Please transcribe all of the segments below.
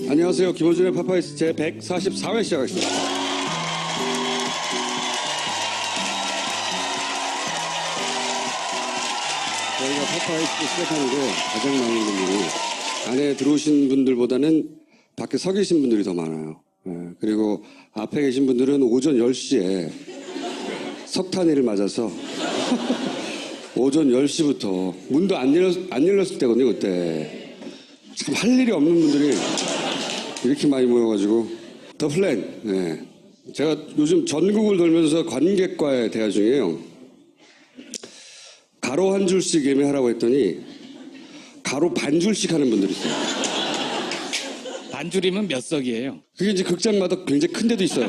안녕하세요. 김호준의 파파이스 제 144회 시작하겠습니다. 저희가 파파이스 시작하는데 가장 많은 분들이 안에 들어오신 분들보다는 밖에 서 계신 분들이 더 많아요. 그리고 앞에 계신 분들은 오전 10시에 석탄일을 맞아서 오전 10시부터 문도 안 열렸을 때거든요. 그때 참 할 일이 없는 분들이 이렇게 많이 모여가지고 더 플랜. 네. 제가 요즘 전국을 돌면서 관객과의 대화 중에요. 가로 한 줄씩 예매하라고 했더니 가로 반 줄씩 하는 분들이 있어요. 반 줄이면 몇 석이에요? 그게 이제 극장마다 굉장히 큰 데도 있어요.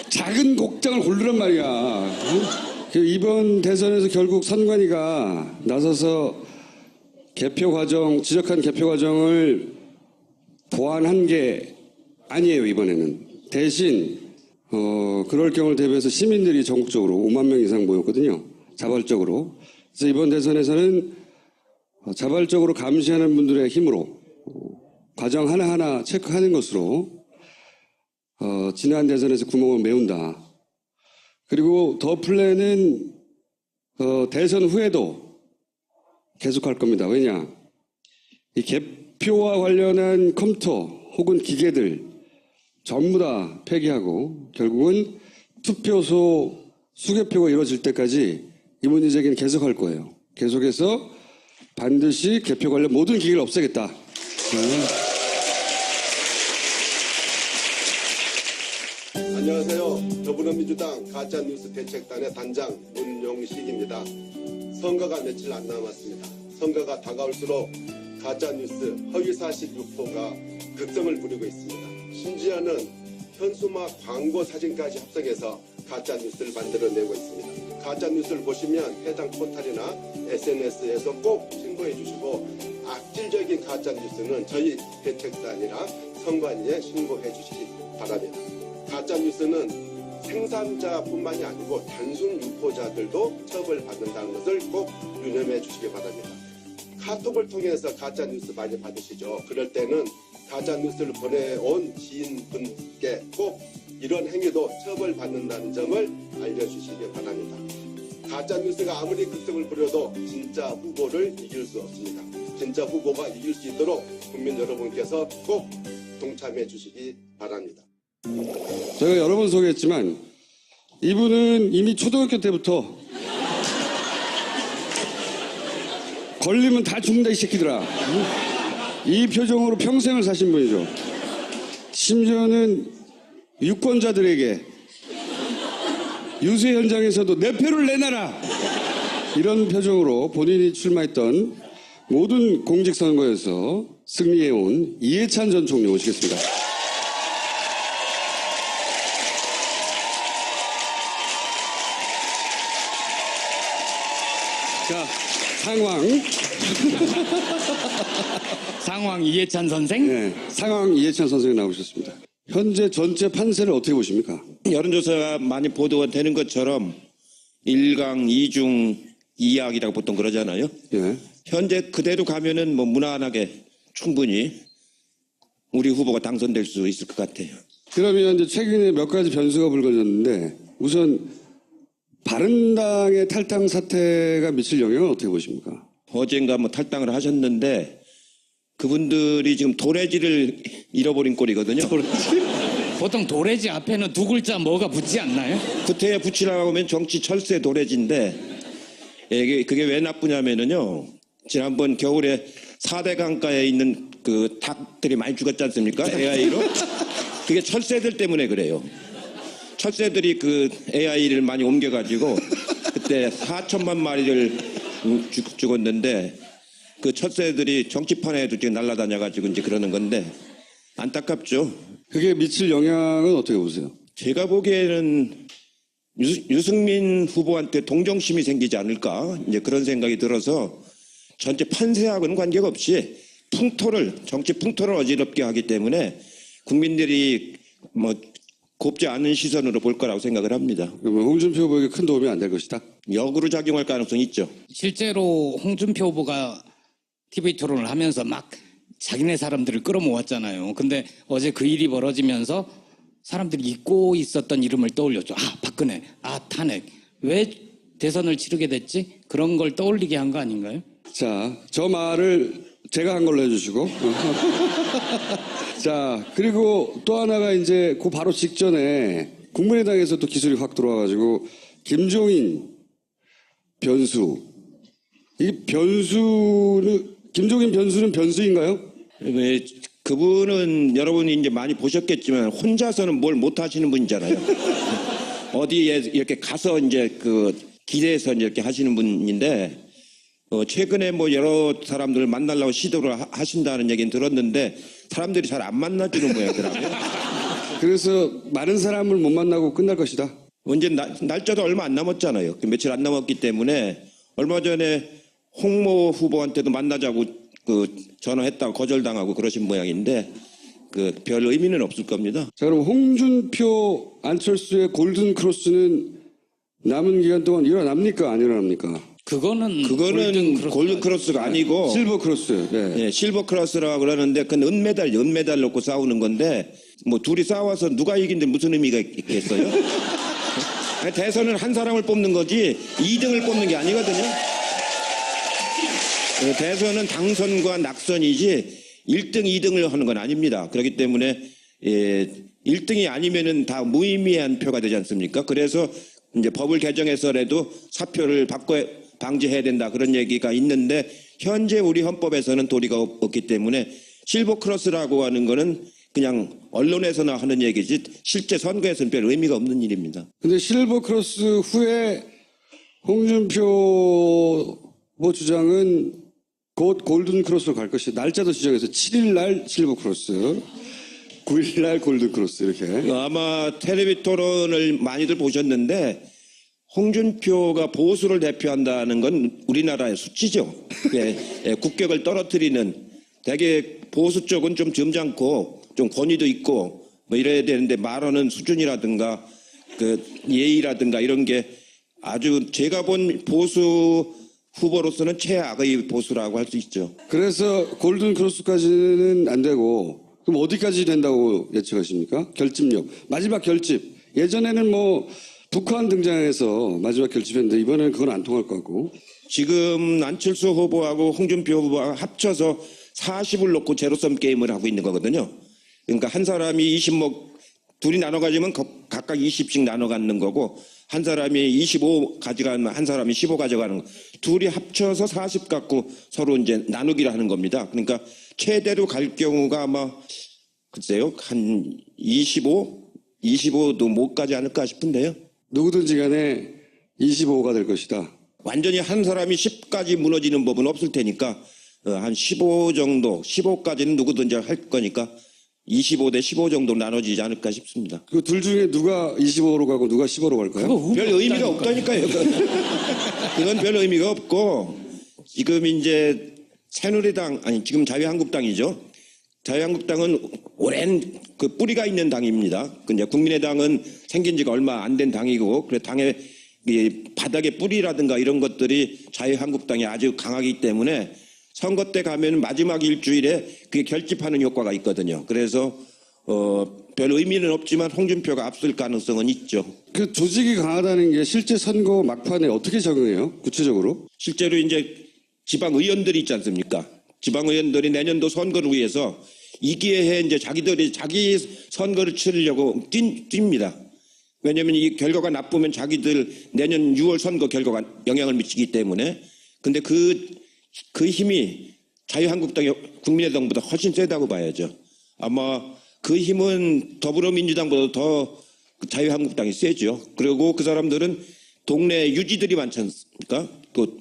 작은 곡장을 고르란 말이야. 이번 대선에서 결국 선관위가 나서서 지적한 개표 과정을 보완한 게 아니에요, 이번에는. 대신, 그럴 경우를 대비해서 시민들이 전국적으로 5만 명 이상 모였거든요. 자발적으로. 그래서 이번 대선에서는 자발적으로 감시하는 분들의 힘으로 과정 하나하나 체크하는 것으로 지난 대선에서 구멍을 메운다. 그리고 더 플랜은 대선 후에도 계속할 겁니다. 왜냐? 이 개표와 관련한 컴퓨터 혹은 기계들 전부 다 폐기하고 결국은 투표소 수개표가 이루어질 때까지 이 문제 제기는 계속할 거예요. 계속해서 반드시 개표 관련 모든 기계를 없애겠다. 안녕하세요. 더불어민주당 가짜뉴스 대책단의 단장 문용식입니다. 선거가 며칠 안 남았습니다. 선거가 다가올수록 가짜뉴스 허위사실 유포가 극성을 부리고 있습니다. 심지어는 현수막 광고 사진까지 합성해서 가짜뉴스를 만들어내고 있습니다. 가짜뉴스를 보시면 해당 포털이나 SNS에서 꼭 신고해 주시고 악질적인 가짜뉴스는 저희 대책단이나 선관위에 신고해 주시기 바랍니다. 가짜뉴스는 생산자뿐만이 아니고 단순 유포자들도 처벌받는다는 것을 꼭 유념해 주시기 바랍니다. 카톡을 통해서 가짜뉴스 많이 받으시죠. 그럴 때는 가짜뉴스를 보내온 지인분께 꼭 이런 행위도 처벌받는다는 점을 알려주시기 바랍니다. 가짜뉴스가 아무리 극성을 부려도 진짜 후보를 이길 수 없습니다. 진짜 후보가 이길 수 있도록 국민 여러분께서 꼭 동참해 주시기 바랍니다. 제가 여러 번 소개했지만 이분은 이미 초등학교 때부터 걸리면 다 죽는다 이 새끼들아. 이 표정으로 평생을 사신 분이죠. 심지어는 유권자들에게 유세 현장에서도 내 표를 내놔라 이런 표정으로 본인이 출마했던 모든 공직선거에서 승리해온 이해찬 전 총리 모시겠습니다. 자, 상황 이해찬 선생? 네, 상황 이해찬 선생이 나오셨습니다. 현재 전체 판세를 어떻게 보십니까? 여론조사가 많이 보도가 되는 것처럼 1강, 2중, 2약이라고 보통 그러잖아요. 예. 현재 그대로 가면은 뭐 무난하게 충분히 우리 후보가 당선될 수 있을 것 같아요. 그러면 이제 최근에 몇 가지 변수가 불거졌는데 우선 바른당의 탈당 사태가 미칠 영향은 어떻게 보십니까? 어젠가 뭐 탈당을 하셨는데 그분들이 지금 도래지를 잃어버린 꼴이거든요. 보통 도래지 앞에는 두 글자 뭐가 붙지 않나요? 구태에 붙이라고 하면 정치 철새 도래지인데 그게 왜 나쁘냐면은요. 지난번 겨울에 4대 강가에 있는 그 닭들이 많이 죽었지 않습니까? AI로. 그게 철새들 때문에 그래요. 철새들이 그 AI를 많이 옮겨가지고 그때 4천만 마리를 죽었는데 그 철새들이 정치판에도 지금 날아다녀가지고 이제 그러는 건데 안타깝죠. 그게 미칠 영향은 어떻게 보세요? 제가 보기에는 유승민 후보한테 동정심이 생기지 않을까 이제 그런 생각이 들어서 전체 판세하고는 관계없이 정치 풍토를 어지럽게 하기 때문에 국민들이 뭐 곱지 않은 시선으로 볼 거라고 생각을 합니다. 그러면 홍준표 후보에게 큰 도움이 안 될 것이다? 역으로 작용할 가능성이 있죠. 실제로 홍준표 후보가 TV 토론을 하면서 막 자기네 사람들을 끌어모았잖아요. 근데 어제 그 일이 벌어지면서 사람들이 잊고 있었던 이름을 떠올렸죠. 아, 박근혜, 아, 탄핵. 왜 대선을 치르게 됐지? 그런 걸 떠올리게 한 거 아닌가요? 자, 저 말을 제가 한 걸로 해주시고. 자, 그리고 또 하나가 이제 그 바로 직전에 국민의당에서 또 기술이 확 들어와가지고 김종인 변수. 이 변수는, 김종인 변수는 변수인가요? 왜 그분은 여러분이 이제 많이 보셨겠지만 혼자서는 뭘 못 하시는 분이잖아요. 어디에 이렇게 가서 이제 그 기대해서 이렇게 하시는 분인데 최근에 뭐 여러 사람들을 만나려고 시도를 하신다는 얘기는 들었는데 사람들이 잘 안 만나주는 모양이더라고요. 그래서 많은 사람을 못 만나고 끝날 것이다. 언제 날짜도 얼마 안 남았잖아요. 며칠 안 남았기 때문에 얼마 전에 홍모 후보한테도 만나자고 그 전화했다가 거절당하고 그러신 모양인데 그 별 의미는 없을 겁니다. 자, 그럼 홍준표, 안철수의 골든 크로스는 남은 기간 동안 일어납니까? 안 일어납니까? 그거는 골든 크로스가 아니고 실버 크로스. 네. 예, 실버 크로스라고 그러는데 그건 은메달 놓고 싸우는 건데 뭐 둘이 싸워서 누가 이긴데 무슨 의미가 있겠어요? 대선은 한 사람을 뽑는 거지 2등을 뽑는 게 아니거든요. 대선은 당선과 낙선이지 1등, 2등을 하는 건 아닙니다. 그렇기 때문에 1등이 아니면은 다 무의미한 표가 되지 않습니까? 그래서 이제 법을 개정해서라도 사표를 방지해야 된다 그런 얘기가 있는데 현재 우리 헌법에서는 도리가 없기 때문에 실버 크로스라고 하는 거는 그냥 언론에서나 하는 얘기지 실제 선거에서는 별 의미가 없는 일입니다. 근데 실버 크로스 후에 홍준표 후보 주장은 곧 골든 크로스로 갈 것이다. 날짜도 지정해서 7일 날 실버 크로스, 9일 날 골든 크로스 이렇게. 아마 텔레비 토론을 많이들 보셨는데 홍준표가 보수를 대표한다는 건 우리나라의 수치죠. 국격을 떨어뜨리는 대개 보수 쪽은 좀 점잖고 좀 권위도 있고 뭐 이래야 되는데 말하는 수준이라든가 그 예의라든가 이런 게 아주 제가 본 보수 후보로서는 최악의 보수라고 할 수 있죠. 그래서 골든 크로스까지는 안 되고 그럼 어디까지 된다고 예측하십니까? 결집력. 마지막 결집. 예전에는 뭐 북한 등장해서 마지막 결집했는데 이번에는 그건 안 통할 것 같고. 지금 안철수 후보하고 홍준표 후보가 합쳐서 40을 놓고 제로섬 게임을 하고 있는 거거든요. 그러니까 한 사람이 20목 둘이 나눠 가지면 각각 20씩 나눠 갖는 거고 한 사람이 25 가져가면 한 사람이 15 가져가는 거. 둘이 합쳐서 40 갖고 서로 이제 나누기를 하는 겁니다. 그러니까 최대로 갈 경우가 아마 글쎄요 한 25도 못 가지 않을까 싶은데요. 누구든지 간에 25가 될 것이다. 완전히 한 사람이 10까지 무너지는 법은 없을 테니까 한 15 정도 15까지는 누구든지 할 거니까 25대 15 정도 나눠지지 않을까 싶습니다. 그 둘 중에 누가 25로 가고 누가 15로 갈까요? 별 의미가 없다니까요. 그건 별 의미가 없고 지금 이제 새누리당 아니 지금 자유한국당이죠. 자유한국당은 오랜 그 뿌리가 있는 당입니다. 근데 국민의당은 생긴 지가 얼마 안 된 당이고 그래 당의 바닥의 뿌리라든가 이런 것들이 자유한국당이 아주 강하기 때문에 선거 때 가면 마지막 일주일에 그게 결집하는 효과가 있거든요. 그래서 별 의미는 없지만 홍준표가 앞설 가능성은 있죠. 그 조직이 강하다는 게 실제 선거 막판에 어떻게 적용해요? 구체적으로? 실제로 이제 지방 의원들이 있지 않습니까? 지방 의원들이 내년도 선거를 위해서 이 기회에 이제 자기들이 자기 선거를 치르려고 뜁니다. 왜냐하면 이 결과가 나쁘면 자기들 내년 6월 선거 결과가 영향을 미치기 때문에. 근데 그 힘이 자유한국당이 국민의당보다 훨씬 세다고 봐야죠. 아마 그 힘은 더불어민주당보다 더 자유한국당이 세죠. 그리고 그 사람들은 동네 유지들이 많지 않습니까? 또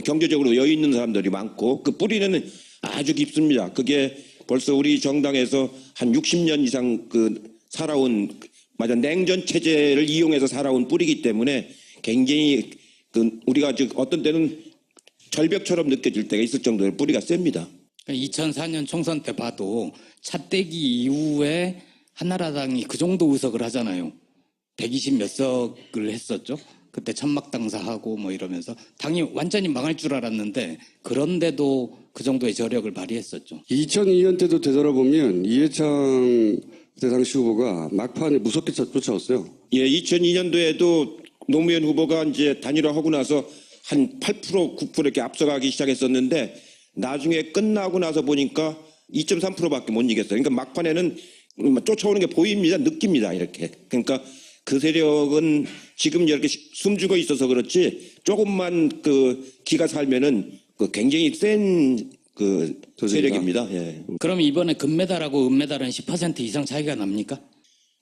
경제적으로 여유 있는 사람들이 많고 그 뿌리는 아주 깊습니다. 그게 벌써 우리 정당에서 한 60년 이상 살아온 냉전 체제를 이용해서 살아온 뿌리이기 때문에 굉장히 우리가 어떤 때는 절벽처럼 느껴질 때가 있을 정도로 뿌리가 셉니다. 2004년 총선 때 봐도 차떼기 이후에 한나라당이 그 정도 의석을 하잖아요. 120 몇 석을 했었죠. 그때 천막당사하고 뭐 이러면서 당이 완전히 망할 줄 알았는데 그런데도 그 정도의 저력을 발휘했었죠. 2002년 때도 되돌아보면 이해창 그때 당시 후보가 막판에 무섭게 쫓아왔어요. 예, 2002년도에도 노무현 후보가 이제 단일화하고 나서 한 8%, 9% 이렇게 앞서가기 시작했었는데 나중에 끝나고 나서 보니까 2.3%밖에 못 이겼어요. 그러니까 막판에는 쫓아오는 게 보입니다. 느낍니다. 이렇게. 그러니까 그 세력은 지금 이렇게 숨죽어 있어서 그렇지 조금만 그 기가 살면은 그 굉장히 센 그 세력입니다. 예. 그럼 이번에 금메달하고 은메달은 10% 이상 차이가 납니까?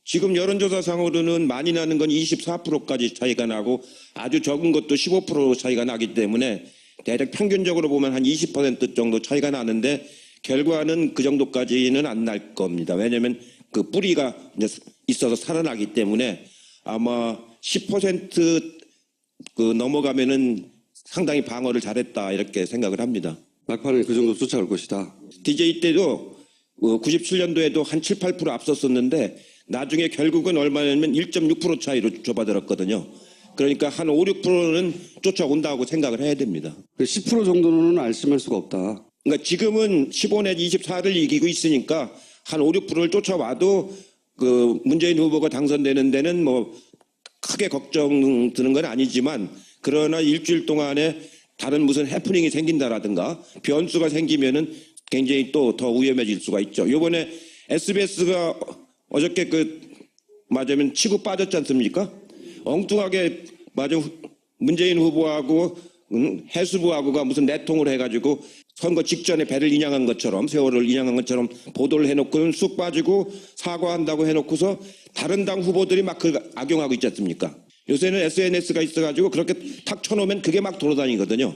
지금 여론조사상으로는 많이 나는 건 24%까지 차이가 나고 아주 적은 것도 15% 차이가 나기 때문에 대략 평균적으로 보면 한 20% 정도 차이가 나는데 결과는 그 정도까지는 안 날 겁니다. 왜냐하면 그 뿌리가 이제 있어서 살아나기 때문에 아마 10% 넘어가면은 상당히 방어를 잘했다 이렇게 생각을 합니다. 막판에 그 정도 쫓아올 것이다. DJ 때도 97년도에도 한 7, 8% 앞섰었는데 나중에 결국은 얼마냐면 1.6% 차이로 좁아들었거든요. 그러니까 한 5, 6%는 쫓아온다고 생각을 해야 됩니다. 10% 정도는 안심할 수가 없다. 그러니까 지금은 15 내지 24를 이기고 있으니까 한 5, 6%를 쫓아와도 그 문재인 후보가 당선되는 데는 뭐 크게 걱정 드는 건 아니지만 그러나 일주일 동안에 다른 무슨 해프닝이 생긴다라든가 변수가 생기면은 굉장히 또 더 위험해질 수가 있죠. 이번에 SBS가 어저께 맞으면 치고 빠졌지 않습니까? 엉뚱하게 맞아 문재인 후보하고 해수부하고가 무슨 내통을 해가지고 선거 직전에 배를 인양한 것처럼 세월을 인양한 것처럼 보도를 해놓고는 쑥 빠지고 사과한다고 해놓고서 다른 당 후보들이 막 그걸 악용하고 있지 않습니까? 요새는 SNS가 있어가지고 그렇게 탁 쳐놓으면 그게 막 돌아다니거든요.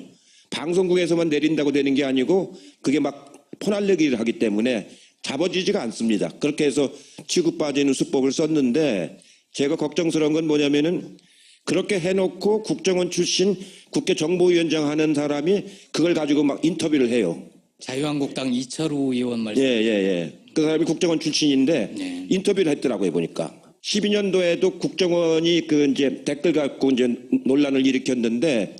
방송국에서만 내린다고 되는 게 아니고 그게 막 퍼날르기를 하기 때문에 잡아지지가 않습니다. 그렇게 해서 치고 빠지는 수법을 썼는데 제가 걱정스러운 건 뭐냐면은 그렇게 해놓고 국정원 출신 국회 정보위원장 하는 사람이 그걸 가지고 막 인터뷰를 해요. 자유한국당 이철우 의원 말씀. 예. 그 사람이 국정원 출신인데 네. 인터뷰를 했더라고요, 보니까. 12년도에도 국정원이 이제 댓글 갖고 이제 논란을 일으켰는데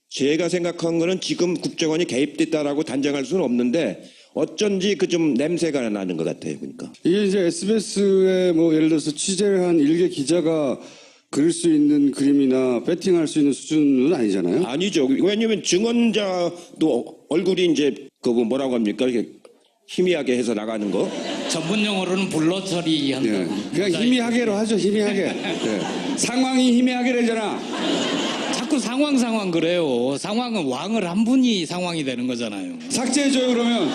제가 생각한 거는 지금 국정원이 개입됐다라고 단정할 수는 없는데 어쩐지 그 좀 냄새가 나는 것 같아요, 보니까. 이게 이제 SBS에 뭐 예를 들어서 취재를 한 일개 기자가 그릴 수 있는 그림이나 배팅할 수 있는 수준은 아니잖아요. 아니죠. 왜냐하면 증언자도 얼굴이 이제 뭐라고 합니까? 이렇게 희미하게 해서 나가는 거. 전문 용어로는 블러 처리한다고. 예. 그냥 희미하게로 하죠. 희미하게. 예. 상황이 희미하게 되잖아. 자꾸 상황 그래요. 상황은 왕을 한 분이 상황이 되는 거잖아요. 삭제해줘요 그러면.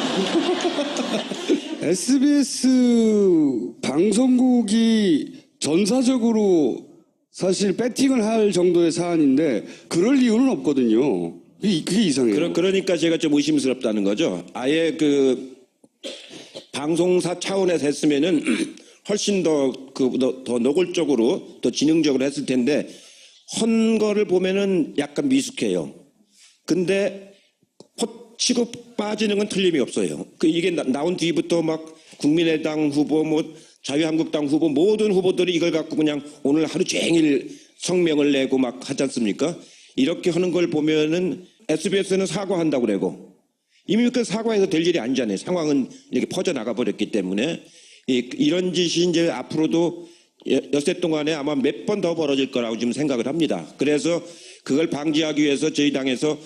SBS 방송국이 전사적으로 사실 배팅을 할 정도의 사안인데 그럴 이유는 없거든요. 그게 이상해요. 그러니까 제가 좀 의심스럽다는 거죠. 아예 그 방송사 차원에서 했으면은 훨씬 더 노골적으로 더 지능적으로 했을 텐데 헌 거를 보면은 약간 미숙해요. 근데 치고 빠지는 건 틀림이 없어요. 이게 나온 뒤부터 막 국민의당 후보 자유한국당 후보 모든 후보들이 이걸 갖고 그냥 오늘 하루 종일 성명을 내고 막 하지 않습니까? 이렇게 하는 걸 보면은 SBS는 사과한다고 그러고 이미 그 사과해서 될 일이 아니잖아요. 상황은 이렇게 퍼져나가 버렸기 때문에 이런 짓이 이제 앞으로도 엿새 동안에 아마 몇 번 더 벌어질 거라고 지금 생각을 합니다. 그래서 그걸 방지하기 위해서 저희 당에서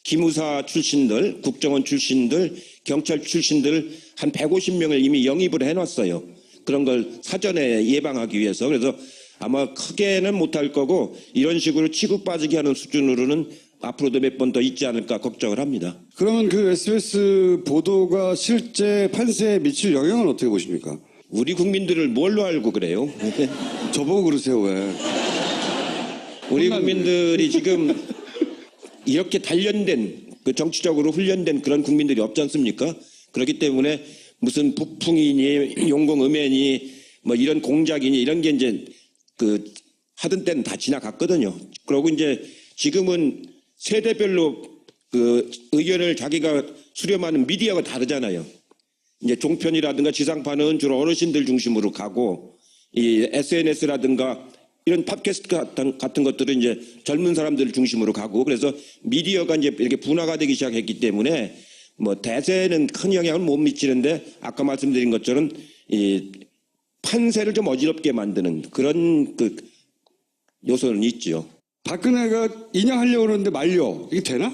기무사 출신들, 국정원 출신들, 경찰 출신들 한 150명을 이미 영입을 해놨어요. 그런 걸 사전에 예방하기 위해서. 그래서 아마 크게는 못할 거고 이런 식으로 치고 빠지게 하는 수준으로는 앞으로도 몇 번 더 있지 않을까 걱정을 합니다. 그러면 그 SBS 보도가 실제 판세에 미칠 영향은 어떻게 보십니까? 우리 국민들을 뭘로 알고 그래요? 저보고 그러세요 왜? 우리 국민들이 지금 이렇게 단련된 정치적으로 훈련된 그런 국민들이 없지 않습니까? 그렇기 때문에 무슨 북풍이니 용공음해니 뭐 이런 공작이니 이런 게 이제 하던 때는 다 지나갔거든요. 그리고 이제 지금은 세대별로 의견을 자기가 수렴하는 미디어가 다르잖아요. 이제 종편이라든가 지상파는 주로 어르신들 중심으로 가고 이 SNS라든가 이런 팟캐스트 같은 것들은 이제 젊은 사람들을 중심으로 가고 그래서 미디어가 이제 이렇게 분화가 되기 시작했기 때문에 뭐 대세는 큰 영향을 못 미치는데 아까 말씀드린 것처럼 이 판세를 좀 어지럽게 만드는 그런 그 요소는 있죠. 박근혜가 인양하려고 그러는데 말려. 이게 되나?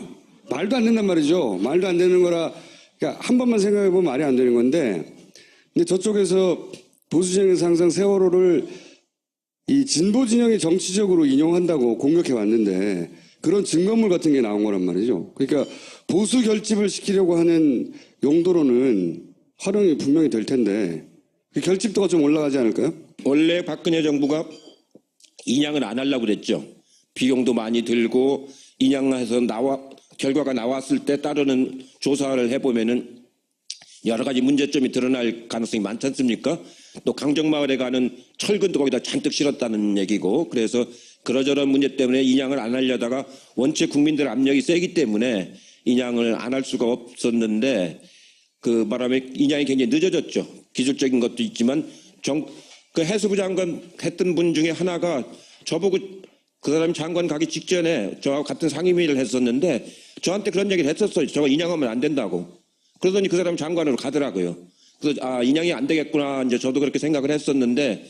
말도 안 된단 말이죠. 말도 안 되는 거라, 그러니까 한 번만 생각해 보면 말이 안 되는 건데, 근데 저쪽에서 보수 진영에서 항상 세월호를 이 진보 진영이 정치적으로 인용한다고 공격해 왔는데 그런 증거물 같은 게 나온 거란 말이죠. 그러니까 보수 결집을 시키려고 하는 용도로는 활용이 분명히 될 텐데 그 결집도가 좀 올라가지 않을까요? 원래 박근혜 정부가 인양을 안 하려고 그랬죠. 비용도 많이 들고 인양해서 결과가 나왔을 때 따르는 조사를 해보면은 여러 가지 문제점이 드러날 가능성이 많지 않습니까? 또 강정마을에 가는 철근도 거기다 잔뜩 실었다는 얘기고 그래서 그러저런 문제 때문에 인양을 안 하려다가 원체 국민들 압력이 세기 때문에 인양을 안 할 수가 없었는데 그 바람에 인양이 굉장히 늦어졌죠. 기술적인 것도 있지만 그 해수부 장관 했던 분 중에 하나가 저보고 그 사람이 장관 가기 직전에 저하고 같은 상임위를 했었는데 저한테 그런 얘기를 했었어요. 저거 인양하면 안 된다고. 그러더니 그 사람 장관으로 가더라고요. 그래서 인양이 안 되겠구나. 이제 저도 그렇게 생각을 했었는데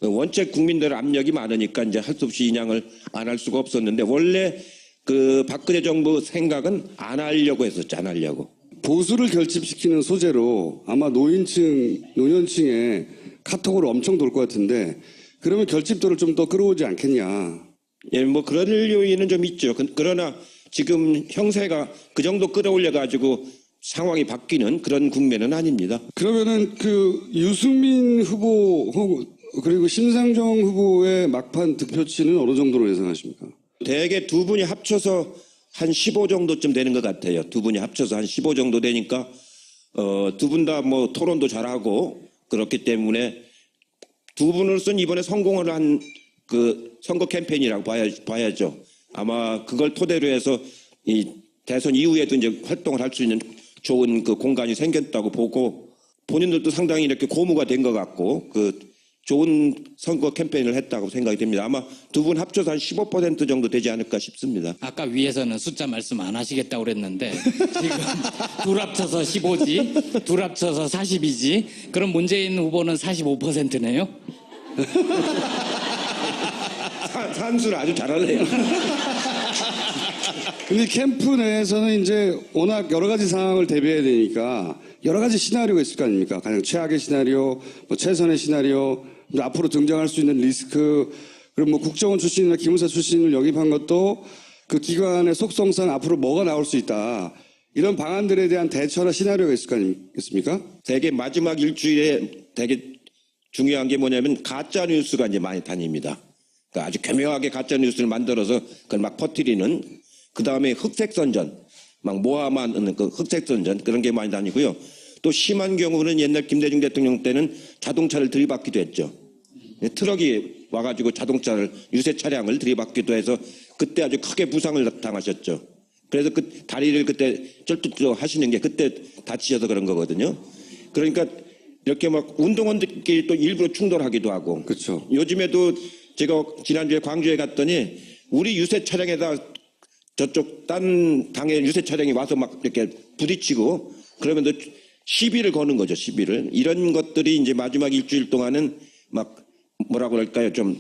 원체 국민들 압력이 많으니까 이제 할 수 없이 인양을 안 할 수가 없었는데 원래 그 박근혜 정부 생각은 안 하려고 했었죠. 안 하려고. 보수를 결집시키는 소재로 아마 노년층의 카톡으로 엄청 돌 것 같은데 그러면 결집도를 좀 더 끌어오지 않겠냐. 예, 뭐 그럴 요인은 좀 있죠. 그러나 지금 형세가 그 정도 끌어올려 가지고 상황이 바뀌는 그런 국면은 아닙니다. 그러면은 그 유승민 후보 그리고 심상정 후보의 막판 득표치는 어느 정도로 예상하십니까? 대개 두 분이 합쳐서 한 15 정도쯤 되는 것 같아요. 두 분이 합쳐서 한 15 정도 되니까 두 분 다 뭐 토론도 잘하고 그렇기 때문에 두 분으로서는 이번에 성공을 한 그 선거 캠페인이라고 봐야죠. 아마 그걸 토대로 해서 이 대선 이후에도 이제 활동을 할 수 있는 좋은 그 공간이 생겼다고 보고 본인들도 상당히 이렇게 고무가 된 것 같고 그 좋은 선거 캠페인을 했다고 생각이 됩니다. 아마 두 분 합쳐서 한 15% 정도 되지 않을까 싶습니다. 아까 위에서는 숫자 말씀 안 하시겠다고 그랬는데 지금 둘 합쳐서 15지, 둘 합쳐서 40이지. 그럼 문재인 후보는 45%네요? 산수를 아주 잘하네요. 근데 캠프 내에서는 이제 워낙 여러 가지 상황을 대비해야 되니까 여러 가지 시나리오가 있을 거 아닙니까? 가장 최악의 시나리오, 뭐 최선의 시나리오, 앞으로 등장할 수 있는 리스크, 그리고 뭐 국정원 출신이나 기무사 출신을 영입한 것도 그 기관의 속성상 앞으로 뭐가 나올 수 있다. 이런 방안들에 대한 대처나 시나리오가 있을 거 아니겠습니까? 되게 마지막 일주일에 되게 중요한 게 뭐냐면 가짜 뉴스가 이제 많이 다닙니다. 그러니까 아주 교묘하게 가짜 뉴스를 만들어서 그걸 막 퍼뜨리는 그 다음에 흑색 선전, 막 모함하는 그 흑색 선전 그런 게 많이 다니고요. 또 심한 경우는 옛날 김대중 대통령 때는 자동차를 들이받기도 했죠. 트럭이 와가지고 자동차를 유세 차량을 들이받기도 해서 그때 아주 크게 부상을 당하셨죠. 그래서 그 다리를 그때 쩔뚝쩔뚝 하시는 게 그때 다치셔서 그런 거거든요. 그러니까 이렇게 막 운동원들끼리 또 일부러 충돌하기도 하고. 그렇죠. 요즘에도 제가 지난주에 광주에 갔더니 우리 유세 차량에다 저쪽 딴 당의 유세 차량이 와서 막 이렇게 부딪히고 그러면 또 시비를 거는 거죠. 시비를. 이런 것들이 이제 마지막 일주일 동안은 막 뭐라고 할까요? 좀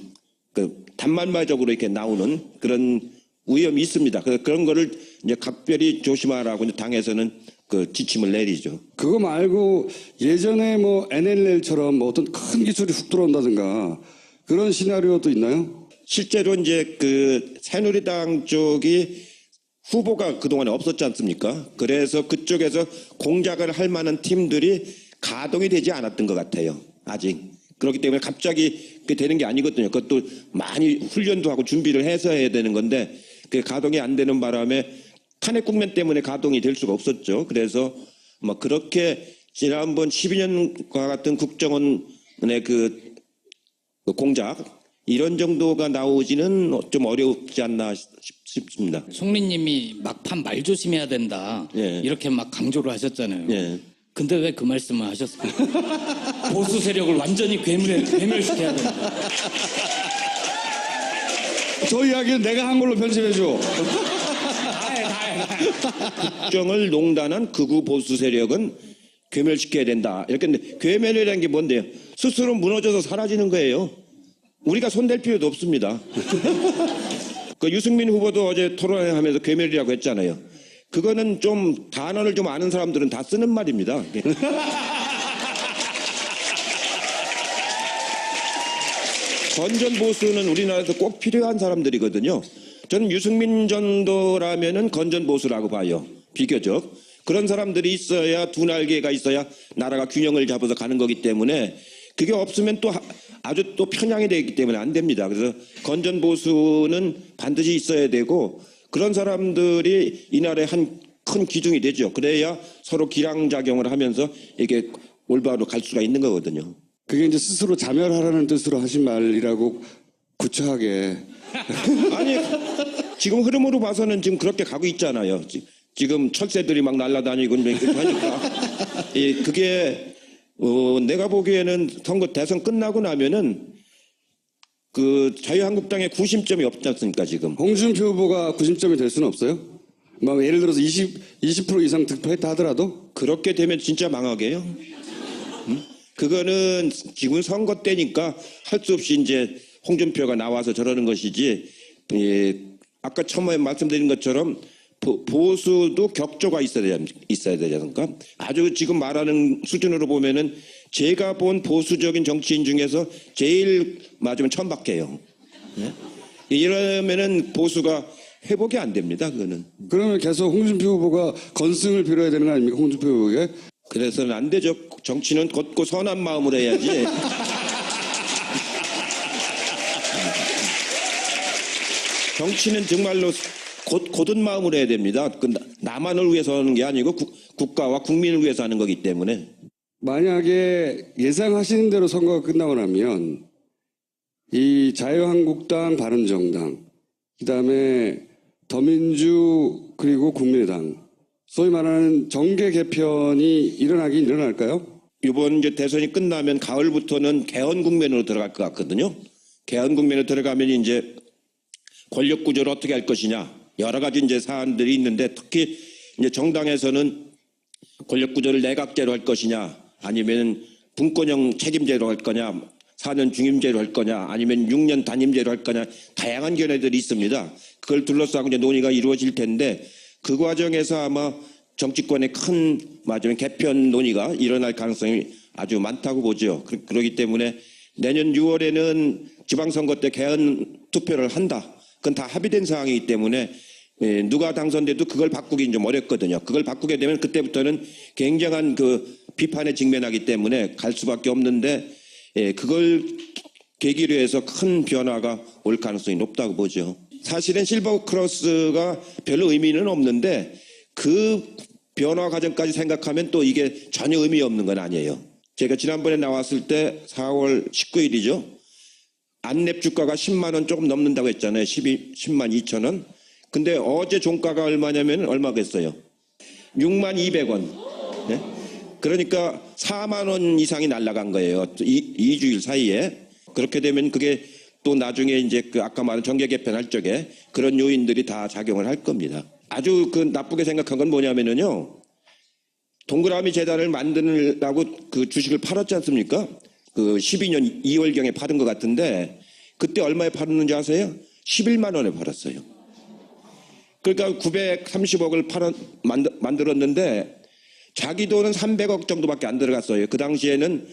그 단말마적으로 이렇게 나오는 그런 위험이 있습니다. 그래서 그런 거를 이제 각별히 조심하라고 이제 당에서는 그 지침을 내리죠. 그거 말고 예전에 뭐 NLL처럼 뭐 어떤 큰 기술이 훅 들어온다든가 그런 시나리오도 있나요? 실제로 이제 그 새누리당 쪽이 후보가 그동안에 없었지 않습니까? 그래서 그쪽에서 공작을 할 만한 팀들이 가동이 되지 않았던 것 같아요. 아직. 그렇기 때문에 갑자기 그게 되는 게 아니거든요. 그것도 많이 훈련도 하고 준비를 해서 해야 되는 건데 그게 가동이 안 되는 바람에 탄핵 국면 때문에 가동이 될 수가 없었죠. 그래서 뭐 그렇게 지난번 12년과 같은 국정원의 그 공작 이런 정도가 나오지는 좀 어렵지 않나 싶습니다. 송리님이 막판 말 조심해야 된다. 예. 이렇게 막 강조를 하셨잖아요. 예. 근데 왜 그 말씀을 하셨어요? 보수 세력을 완전히 괴멸시켜야 된다. 저 이야기는 내가 한 걸로 편집해줘. 국정을 농단한 극우 보수 세력은 괴멸시켜야 된다. 이렇게 했는데 괴멸이라는 게 뭔데요? 스스로 무너져서 사라지는 거예요. 우리가 손댈 필요도 없습니다. 그 유승민 후보도 어제 토론회하면서 괴멸이라고 했잖아요. 그거는 좀 단어를 좀 아는 사람들은 다 쓰는 말입니다. 건전 보수는 우리나라에서 꼭 필요한 사람들이거든요. 저는 유승민 정도라면은 건전 보수라고 봐요. 비교적 그런 사람들이 있어야 두 날개가 있어야 나라가 균형을 잡아서 가는 거기 때문에 그게 없으면 또 아주 또 편향이 되기 때문에 안 됩니다. 그래서 건전 보수는 반드시 있어야 되고 그런 사람들이 이 나라의 한 큰 기둥이 되죠. 그래야 서로 기량작용을 하면서 이게 올바로 갈 수가 있는 거거든요. 그게 이제 스스로 자멸하라는 뜻으로 하신 말이라고 구차하게. 아니 지금 흐름으로 봐서는 지금 그렇게 가고 있잖아요. 지금 철새들이 막 날아다니고 이렇게 하니까 그게 내가 보기에는 선거 대선 끝나고 나면은 그 자유한국당의 구심점이 없지 않습니까 지금? 홍준표 후보가 구심점이 될 수는 없어요? 막 예를 들어서 20% 이상 득표했다 하더라도? 그렇게 되면 진짜 망하게요. 그거는 지금 선거 때니까 할 수 없이 이제 홍준표가 나와서 저러는 것이지. 아까 처음에 말씀드린 것처럼 보수도 격조가 있어야 되지 않습니까? 아주 지금 말하는 수준으로 보면은 제가 본 보수적인 정치인 중에서 제일 맞으면 천박해요. 이러면은 보수가 회복이 안 됩니다. 그거는. 그러면 계속 홍준표 후보가 건승을 빌어야 되는 거 아닙니까? 홍준표 후보에게? 그래서는 안 되죠. 정치는 곧고 선한 마음으로 해야지. 정치는 정말로 곧은 마음으로 해야 됩니다. 나만을 위해서 하는 게 아니고 국가와 국민을 위해서 하는 거기 때문에. 만약에 예상하시는 대로 선거가 끝나고 나면 이 자유한국당, 바른정당, 그다음에 더민주 그리고 국민의당 소위 말하는 정계 개편이 일어나긴 일어날까요? 이번 이제 대선이 끝나면 가을부터는 개헌 국면으로 들어갈 것 같거든요. 개헌 국면으로 들어가면 이제 권력 구조를 어떻게 할 것이냐 여러 가지 이제 사안들이 있는데 특히 이제 정당에서는 권력 구조를 내각제로 할 것이냐 아니면 분권형 책임제로 할 거냐 4년 중임제로 할 거냐 아니면 6년 단임제로 할 거냐 다양한 견해들이 있습니다. 그걸 둘러싸고 이제 논의가 이루어질 텐데 그 과정에서 아마 정치권의 큰 맞으면 개편 논의가 일어날 가능성이 아주 많다고 보죠. 그렇기 때문에 내년 6월에는 지방선거 때 개헌 투표를 한다. 그건 다 합의된 사항이기 때문에 누가 당선돼도 그걸 바꾸긴 좀 어렵거든요. 그걸 바꾸게 되면 그때부터는 굉장한 그 비판에 직면하기 때문에 갈 수밖에 없는데 그걸 계기로 해서 큰 변화가 올 가능성이 높다고 보죠. 사실은 실버 크로스가 별로 의미는 없는데 그 변화 과정까지 생각하면 또 이게 전혀 의미 없는 건 아니에요. 제가 지난번에 나왔을 때 4월 19일이죠. 안랩 주가가 10만 원 조금 넘는다고 했잖아요. 10만 2천 원. 근데 어제 종가가 얼마냐면 얼마겠어요? 6만 200원. 네? 그러니까 4만 원 이상이 날아간 거예요. 2주일 사이에. 그렇게 되면 그게 또 나중에 이제 그 아까 말한 정계 개편할 적에 그런 요인들이 다 작용을 할 겁니다. 아주 그 나쁘게 생각한 건 뭐냐면은요. 동그라미 재단을 만드느라고 그 주식을 팔았지 않습니까? 그 12년 2월경에 팔은 것 같은데 그때 얼마에 팔았는지 아세요? 11만 원에 팔았어요. 그러니까 930억을 만들었는데 자기 돈은 300억 정도밖에 안 들어갔어요. 그 당시에는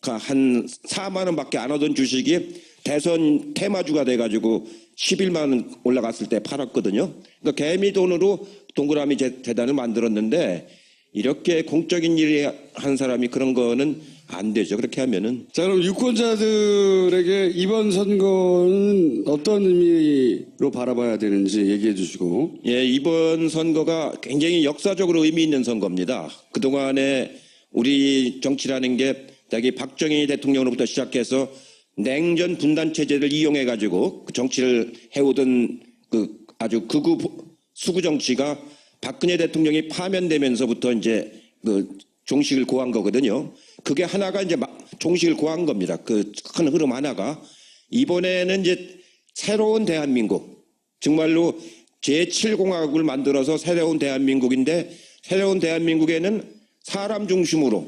한 4만 원밖에 안 하던 주식이 대선 테마주가 돼가지고 11만 원 올라갔을 때 팔았거든요. 그러니까 개미 돈으로 동그라미 재단을 만들었는데 이렇게 공적인 일을 한 사람이 그런 거는 안 되죠. 그렇게 하면은. 자, 그럼 유권자들에게 이번 선거는 어떤 의미로 바라봐야 되는지 얘기해 주시고. 예, 이번 선거가 굉장히 역사적으로 의미 있는 선거입니다. 그동안에 우리 정치라는 게 대개 박정희 대통령으로부터 시작해서 냉전 분단 체제를 이용해 가지고 그 정치를 해오던 그 아주 극우 수구 정치가 박근혜 대통령이 파면되면서부터 이제 그 종식을 고한 거거든요. 그게 하나가 이제 종식을 고한 겁니다. 그 큰 흐름 하나가. 이번에는 이제 새로운 대한민국, 정말로 제7공화국을 만들어서 새로운 대한민국인데, 새로운 대한민국에는 사람 중심으로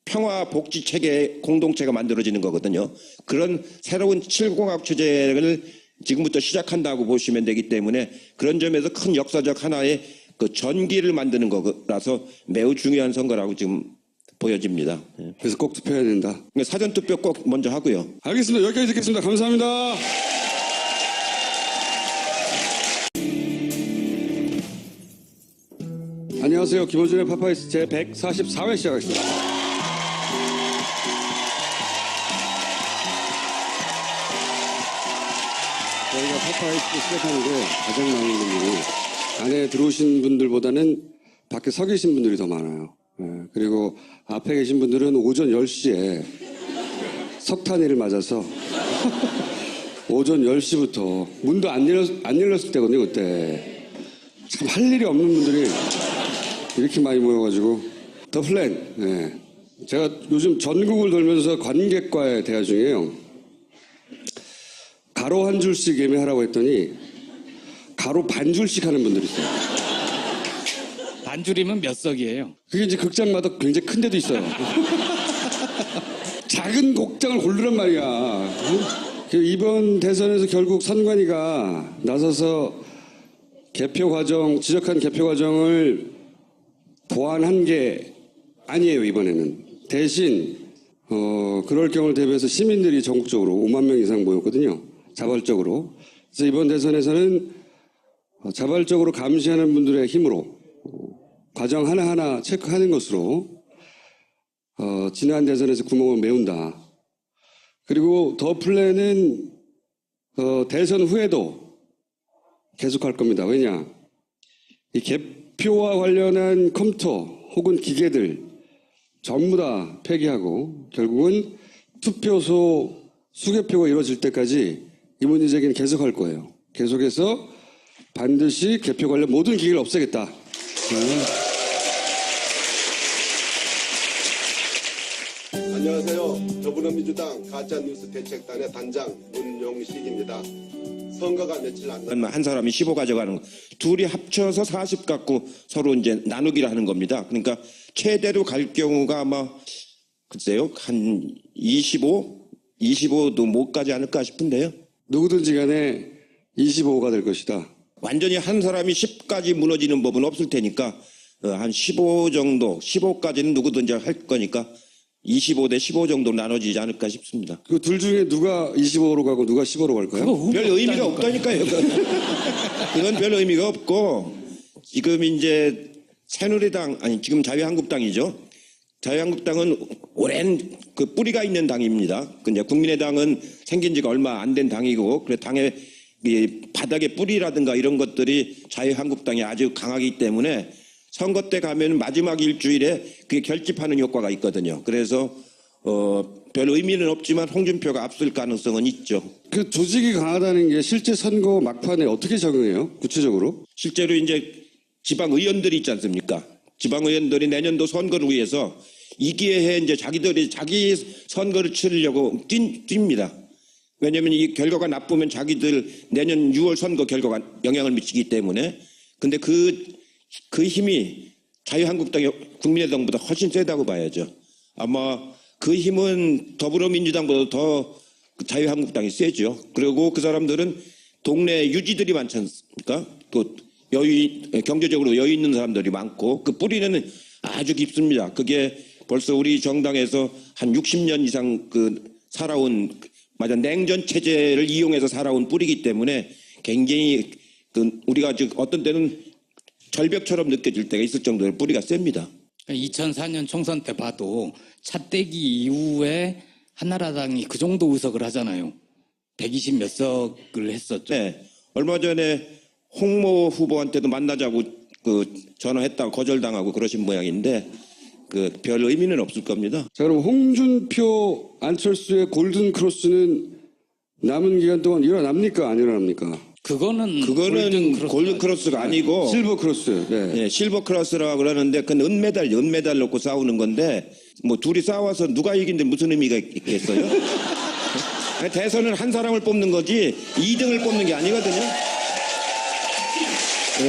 평화 복지 체계 공동체가 만들어지는 거거든요. 그런 새로운 7공화국 체제를 지금부터 시작한다고 보시면 되기 때문에 그런 점에서 큰 역사적 하나의 그 전기를 만드는 거라서 매우 중요한 선거라고 지금 보여집니다. 예. 그래서 꼭 투표해야 된다. 사전 투표 꼭 먼저 하고요. 알겠습니다. 여기까지 듣겠습니다. 감사합니다. 안녕하세요. 김호준의 파파이스 제 144회 시작하겠습니다. 저희가 파파이스 시작하는 게 가장 많은 분들이 안에 들어오신 분들보다는 밖에 서 계신 분들이 더 많아요. 예, 그리고 앞에 계신 분들은 오전 10시에 석탄일을 맞아서 오전 10시부터 문도 안 열렸을 때거든요, 그때. 참 할 일이 없는 분들이 이렇게 많이 모여가지고. 더 플랜. 예. 제가 요즘 전국을 돌면서 관객과의 대화 중에요. 가로 한 줄씩 예매하라고 했더니 가로 반 줄씩 하는 분들이 있어요. 반줄이면 몇 석이에요? 그게 이제 극장마다 굉장히 큰 데도 있어요. 작은 곡장을 고르란 말이야. 이번 대선에서 결국 선관위가 나서서 지적한 개표 과정을 보완한 게 아니에요, 이번에는. 대신, 그럴 경우를 대비해서 시민들이 전국적으로 5만 명 이상 모였거든요. 자발적으로. 그래서 이번 대선에서는 자발적으로 감시하는 분들의 힘으로 과정 하나하나 체크하는 것으로 지난 대선에서 구멍을 메운다. 그리고 더 플랜은 대선 후에도 계속할 겁니다. 왜냐? 이 개표와 관련한 컴퓨터 혹은 기계들 전부 다 폐기하고 결국은 투표소 수개표가 이루어질 때까지 이 문제제기는 계속할 거예요. 계속해서 반드시 개표 관련 모든 기계를 없애겠다. 안녕하세요. 더불어민주당 가짜뉴스 대책단의 단장 문용식입니다. 선거가 며칠 안 남았습니다. 한 사람이 15 가져가는 거. 둘이 합쳐서 40 갖고 서로 이제 나누기를 하는 겁니다. 그러니까 최대로 갈 경우가 아마 글쎄요 한 25도 못 가지 않을까 싶은데요. 누구든지 간에 25가 될 것이다. 완전히 한 사람이 10까지 무너지는 법은 없을 테니까 한 15 정도, 15까지는 누구든지 할 거니까 25대 15 정도 나눠지지 않을까 싶습니다. 그 둘 중에 누가 25로 가고 누가 15로 갈까요? 별 의미가 없다니까요. 그건 별 의미가 없고 지금 이제 새누리당 아니 지금 자유한국당이죠. 자유한국당은 오랜 그 뿌리가 있는 당입니다. 근데 국민의당은 생긴 지가 얼마 안 된 당이고 그래 당의 이 바닥의 뿌리라든가 이런 것들이 자유한국당이 아주 강하기 때문에 선거 때 가면 마지막 일주일에 그게 결집하는 효과가 있거든요. 그래서 별 의미는 없지만 홍준표가 앞설 가능성은 있죠. 그 조직이 강하다는 게 실제 선거 막판에 어떻게 적용해요? 구체적으로? 실제로 이제 지방 의원들이 있지 않습니까? 지방 의원들이 내년도 선거를 위해서 이 기회에 이제 자기들이 자기 선거를 치르려고 뜁니다. 왜냐하면 이 결과가 나쁘면 자기들 내년 6월 선거 결과가 영향을 미치기 때문에. 근데 그 힘이 자유한국당의 국민의당보다 훨씬 세다고 봐야죠. 아마 그 힘은 더불어민주당보다 더 자유한국당이 세죠. 그리고 그 사람들은 동네 유지들이 많지 않습니까? 또 경제적으로 여유 있는 사람들이 많고 그 뿌리는 아주 깊습니다. 그게 벌써 우리 정당에서 한 60년 이상 살아온 냉전 체제를 이용해서 살아온 뿌리기 때문에 굉장히 우리가 어떤 때는 절벽처럼 느껴질 때가 있을 정도로 뿌리가 셉니다. 2004년 총선 때 봐도 차떼기 이후에 한나라당이 그 정도 의석을 하잖아요. 120 몇 석을 했었죠. 네. 얼마 전에 홍모 후보한테도 만나자고 전화했다가 거절당하고 그러신 모양인데 별 의미는 없을 겁니다. 자, 그럼 홍준표, 안철수의 골든 크로스는 남은 기간 동안 일어납니까? 안 일어납니까? 그거는 골든 크로스가 아니고 실버 크로스. 네. 네, 실버 크로스라고 그러는데 그건 은메달 놓고 싸우는 건데 뭐 둘이 싸워서 누가 이긴데 무슨 의미가 있겠어요? 대선은 한 사람을 뽑는 거지 2등을 뽑는 게 아니거든요.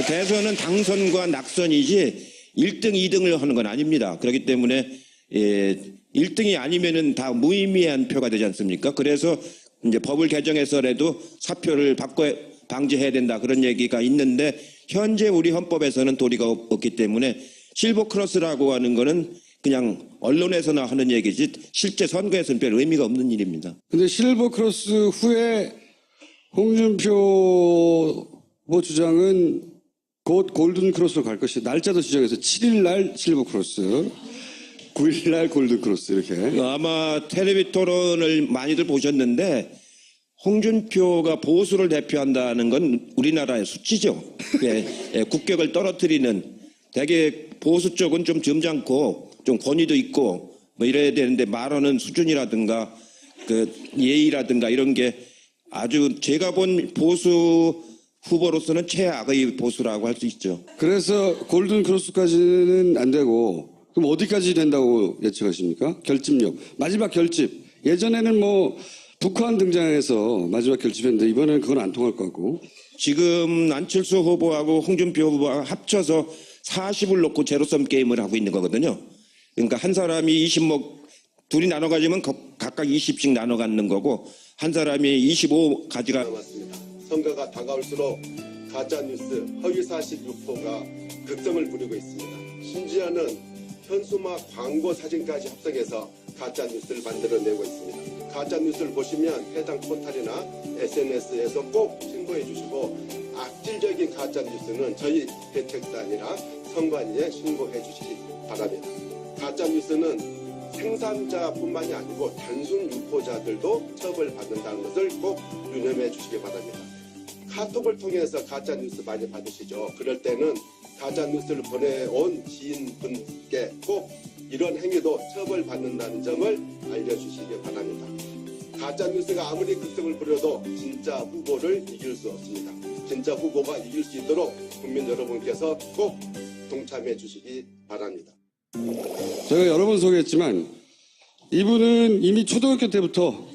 대선은 당선과 낙선이지 1등, 2등을 하는 건 아닙니다. 그렇기 때문에 1등이 아니면은 다 무의미한 표가 되지 않습니까? 그래서 이제 법을 개정해서라도 사표를 방지해야 된다 그런 얘기가 있는데 현재 우리 헌법에서는 도리가 없기 때문에 실버 크로스라고 하는 거는 그냥 언론에서나 하는 얘기지 실제 선거에서는 별 의미가 없는 일입니다. 근데 실버 크로스 후에 홍준표 후보 주장은 곧 골든 크로스로 갈 것이 날짜도 지정해서 7일 날 실버 크로스, 9일 날 골든 크로스 이렇게. 아마 텔레비 토론을 많이들 보셨는데 홍준표가 보수를 대표한다는 건 우리나라의 수치죠. 국격을 떨어뜨리는 되게 보수 쪽은 좀 점잖고 좀 권위도 있고 뭐 이래야 되는데 말하는 수준이라든가 그 예의라든가 이런 게 아주 제가 본 보수 후보로서는 최악의 보수라고 할 수 있죠. 그래서 골든 크로스까지는 안 되고 그럼 어디까지 된다고 예측하십니까? 결집력. 마지막 결집. 예전에는 뭐 북한 등장해서 마지막 결집했는데 이번에는 그건 안 통할 것 같고. 지금 안철수 후보하고 홍준표 후보가 합쳐서 40을 놓고 제로섬 게임을 하고 있는 거거든요. 그러니까 한 사람이 20목 둘이 나눠 가지면 각각 20씩 나눠 갖는 거고 한 사람이 25 가져가. 남았습니다. 선거가 다가올수록 가짜뉴스, 허위사실 유포가 극성을 부리고 있습니다. 심지어는 현수막 광고 사진까지 합성해서 가짜뉴스를 만들어내고 있습니다. 가짜뉴스를 보시면 해당 포털이나 SNS에서 꼭 신고해 주시고 악질적인 가짜뉴스는 저희 대책단이나 선관위에 신고해 주시기 바랍니다. 가짜뉴스는 생산자뿐만이 아니고 단순 유포자들도 처벌받는다는 것을 꼭 유념해 주시기 바랍니다. 카톡을 통해서 가짜뉴스 많이 받으시죠. 그럴 때는 가짜뉴스를 보내온 지인분께 꼭 이런 행위도 처벌받는다는 점을 알려주시기 바랍니다. 가짜뉴스가 아무리 극성을 부려도 진짜 후보를 이길 수 없습니다. 진짜 후보가 이길 수 있도록 국민 여러분께서 꼭 동참해 주시기 바랍니다. 제가 여러 번 소개했지만 이분은 이미 초등학교 때부터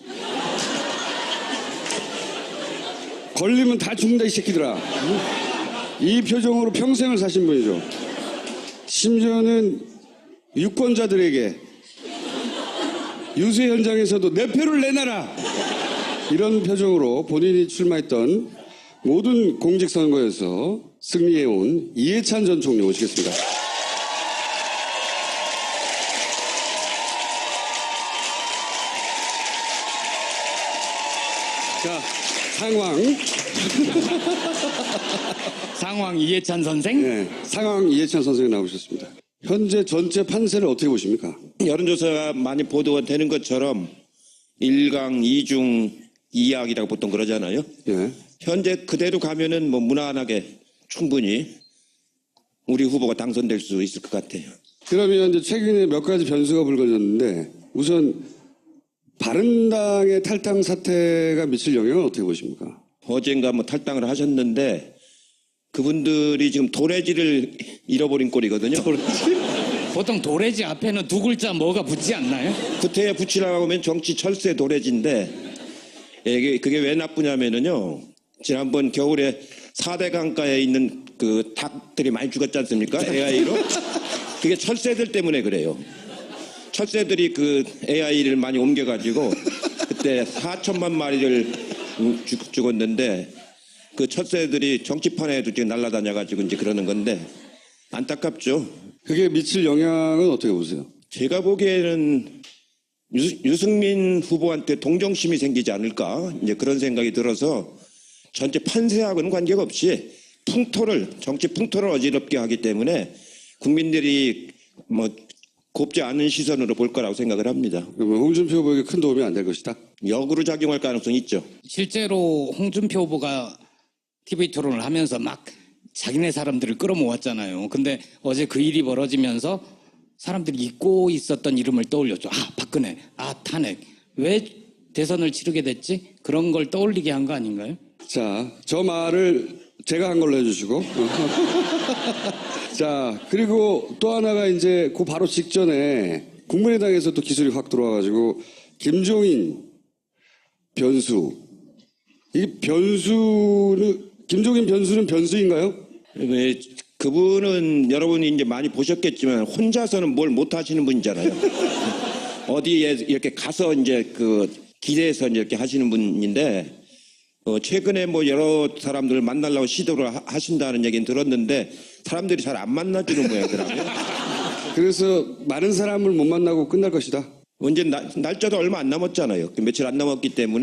걸리면 다 죽는다 이 새끼들아. 이 표정으로 평생을 사신 분이죠. 심지어는 유권자들에게 유세 현장에서도 내 표를 내놔라 이런 표정으로 본인이 출마했던 모든 공직선거에서 승리해온 이해찬 전 총리 모시겠습니다. 자, 상황 이해찬 선생? 네, 상황 이해찬 선생님 나오셨습니다. 현재 전체 판세를 어떻게 보십니까? 여론조사가 많이 보도가 되는 것처럼 1강, 2중, 2약이라고 보통 그러잖아요. 예. 현재 그대로 가면은 뭐 무난하게 충분히 우리 후보가 당선될 수 있을 것 같아요. 그러면 이제 최근에 몇 가지 변수가 불거졌는데 우선 바른당의 탈당 사태가 미칠 영향은 어떻게 보십니까? 어젠가 뭐 탈당을 하셨는데 그분들이 지금 도래지를 잃어버린 꼴이거든요. 보통 도래지 앞에는 두 글자 뭐가 붙지 않나요? 구태에 붙이라고 하면 정치 철새 도래지인데 그게 왜 나쁘냐면은요. 지난번 겨울에 4대 강가에 있는 그 닭들이 많이 죽었지 않습니까? AI로. 그게 철새들 때문에 그래요. 철새들이 그 AI를 많이 옮겨가지고 그때 4천만 마리를 죽었는데 그 철새들이 정치판에도 지금 날아다녀가지고 이제 그러는 건데 안타깝죠. 그게 미칠 영향은 어떻게 보세요? 제가 보기에는 유승민 후보한테 동정심이 생기지 않을까 이제 그런 생각이 들어서 전체 판세하고는 관계가 없이 정치 풍토를 어지럽게 하기 때문에 국민들이 뭐 곱지 않은 시선으로 볼 거라고 생각을 합니다. 그러면 홍준표 후보에게 큰 도움이 안 될 것이다? 역으로 작용할 가능성이 있죠. 실제로 홍준표 후보가 TV 토론을 하면서 막 자기네 사람들을 끌어모았잖아요. 근데 어제 그 일이 벌어지면서 사람들이 잊고 있었던 이름을 떠올렸죠. 아, 박근혜, 아, 탄핵. 왜 대선을 치르게 됐지? 그런 걸 떠올리게 한 거 아닌가요? 자, 저 말을 제가 한 걸로 해주시고. 자, 그리고 또 하나가 이제 그 바로 직전에 국민의당에서 또 기술이 확 들어와가지고 김종인 변수. 이 변수는, 김종인 변수는 변수인가요? 왜 그분은 여러분이 이제 많이 보셨겠지만 혼자서는 뭘 못 하시는 분이잖아요. 어디에 이렇게 가서 이제 그 기대해서 이렇게 하시는 분인데 최근에 뭐 여러 사람들을 만나려고 시도를 하신다는 얘기는 들었는데 사람들이 잘 안 만나주는 모양이더라고요. 그래서 많은 사람을 못 만나고 끝날 것이다. 언제 날짜도 얼마 안 남았잖아요. 며칠 안 남았기 때문에